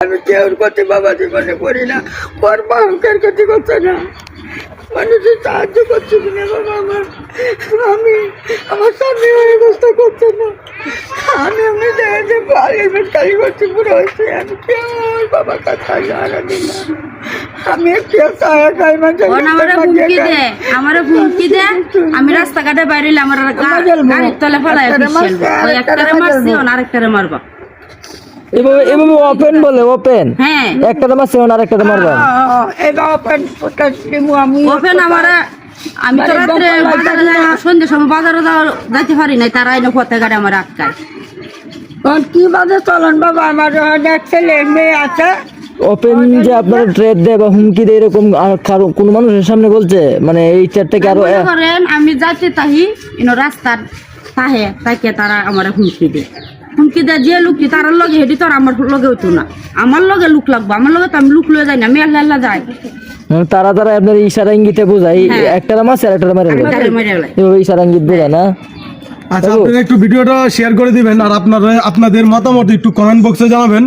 আমি কেউর করতে বাবা জীবনে করি না, ওর বাহকের ক্ষতি করছে না, মানুষের সাহায্য করছে কিনা বাবা আমি আমার স্বামী হয়ে কষ্ট করছে না, আমি এমনি যে হেলমেট কালি করছি পুরো হয়েছে, আমি কেউ বাবার কাছে আনা দিই না, আমি একটু খাই আমার হুমকি দে আমি রাস্তাঘাটে বাইরে আমার গাড়ির তলে ফেলাই একটারে মারছি আরেকটারে মারবা এভাবে ওপেন বলে ওপেন হ্যাঁ একটা মারছে আরেকটা মারবা এবার ওপেন আমার আমি তো রাত্রে বাজারে যাই সন্ধ্যের সময় বাজারে যাইতে পারি নাই তারা এনে পথে গাড়ি আমার আটকায় কি বাজে চলন বাবা আমার এক ছেলে মেয়ে আছে ওপেন যে আপনারা ট্রেড দেয় বা হুমকি দেয় এরকম কোন মানুষের সামনে বলছে মানে এই চারটাকে আরো করেন আমি যাইতে তাহি রাস্তার তাহে তাকে তারা আমার হুমকি দেয় যে লুকটি তার লগে হেঁটে তো আমার লগে হইতো না আমার লগে লুক লাগবো আমার লগে তো আমি লুক লয়ে যাই না আমি আল্লাহ যাই তারা আপনার ইশারা ইঙ্গিতে বোঝাই একটা মারছে আরেকটা মারে ইশারা ইঙ্গিত বোঝায় না। আচ্ছা আপনারা একটু ভিডিওটা শেয়ার করে দিবেন আর আপনাদের মতামত একটু কমেন্ট বক্সে জানাবেন।